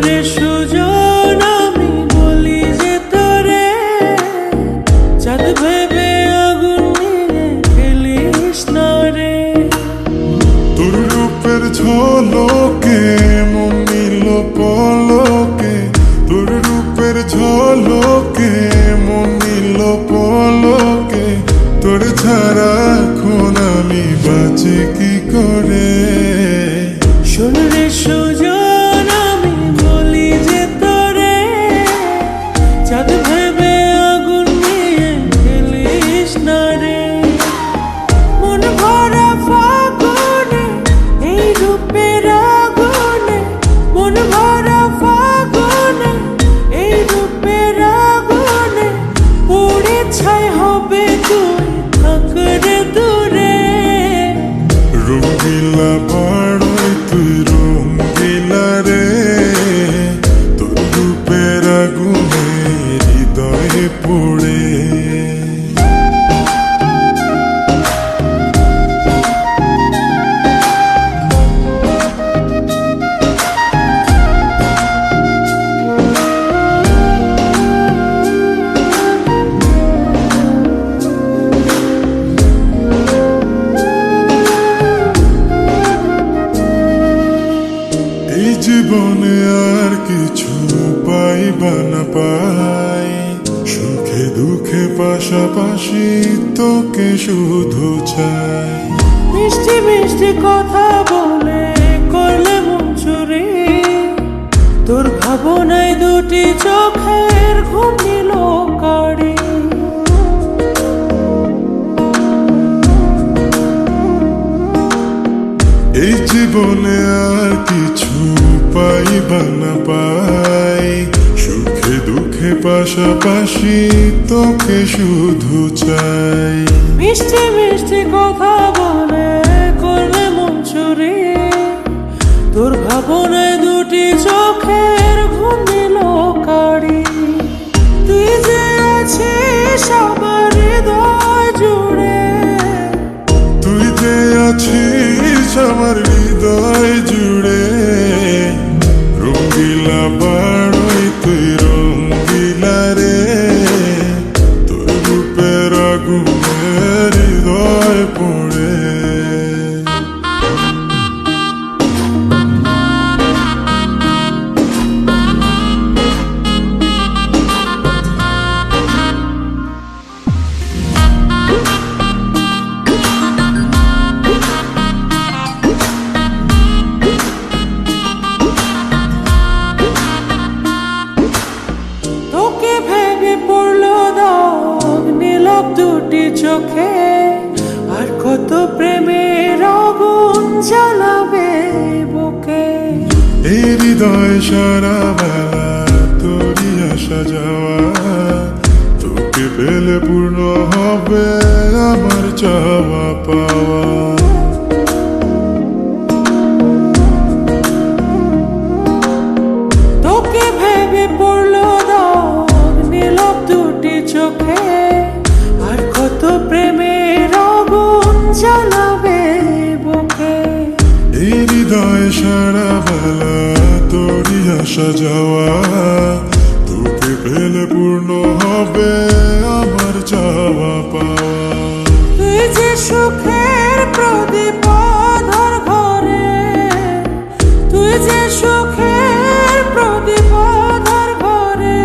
রে সুজন আমি বলি যে তোরে চাঁদ ভেবে আগুন নিয়ে খেলিস না রে। তোর রূপের ঝলকে মন নিল পলকে, তোর রূপের ঝলকে মন নিল পলকে, তোর ছাড়া এখন আমি বাঁচি কি করে। শোন রে সুজন আমি বলি যে তোরে চাঁদ ভেবে আগুন নিয়ে খেলিস না রে। মন ভরা ফাগুনে এই রূপের আগুনে, মন ভরা ফাগুনে এই রূপের আগুনে পুড়ে ছাই হবে তুই থাক রে দূরে। রঙ্গিলা বাড়ই তুই রঙ্গিলা রে, তোর রূপের আগুনে হৃদয়ে পড়ে। এই জীবনে আর কিছু পাইবা না পাই, সুখে দুঃখে পাশাপাশি তোকে শুধু চাই। মিষ্টি মিষ্টি কথা বলে করলে মন চুরি, তোর ভাবনায় দুটি চোখের ঘুম নিল কারি। এই জীবনে আর কিছু পাইবা না পাই, সুখে দুঃখে পাশাপাশি তোকে শুধু চাই। মিষ্টি মিষ্টি কথা বলে করলে মন চুরি, তোর ভাবনায় দুটি চোখের ঘুম নিল কারি। তুই যে আছিস আমার হৃদয় জুড়ে, তুই যে আছিস আমার হৃদয় জুড়ে। রঙ্গিলা বাড়ই তুই রঙ্গিলা রে, তোর রূপের আগুনে হৃদয় পড়ে। তোকে ভেবে পড়লো দাগ নীলব দুটি চোখে, আর কত প্রেমের আগুন জ্বালাবে বুকে। এই হৃদয় সারা বেলা তোরই আসা যাওয়া, তোকে পেলে পূর্ণ হবে আমার চাওয়া পাওয়া। তোকে ভেবে পড়লো দাগ নীলব দুটি চোখে, আর কত প্রেমের আগুন জ্বালাবে বুকে। এই হৃদয় সারা বেলা তোরই আসা যাওয়া, তোকে পেলে পূর্ণ হবে আমার চাওয়া পাওয়া। তুই যে সুখের প্রদীপ ধর ঘরে, তুই যে সুখের প্রদীপ ধর ঘরে।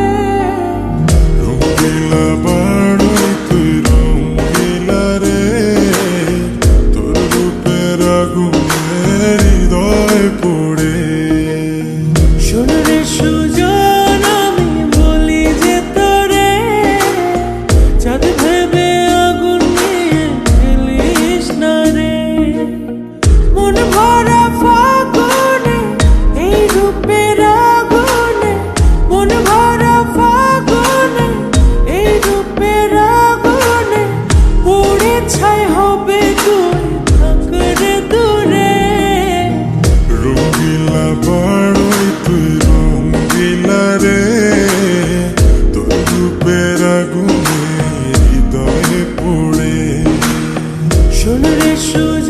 রঙ্গিলা বাড়ই তুই রঙ্গিলা রে, তোর রূপের আগুনে হৃদয় পড়ে। শোন রে সুজন আমি বলি যে তোরে চাঁদ ভেবে আগুন নিয়ে খেলিস না রে। মন ভরা ফাগুনে এই রূপের আগুনে, মন ভরা ফাগুনে এই রূপের আগুনে পুড়ে ছাই হবে তুই থাক রে দূরে। রঙ্গিলা বাড়ই তুই রঙ্গিলা রে, তোর রূপের আগুনে হৃদয়ে পড়ে। শোন রে সুজন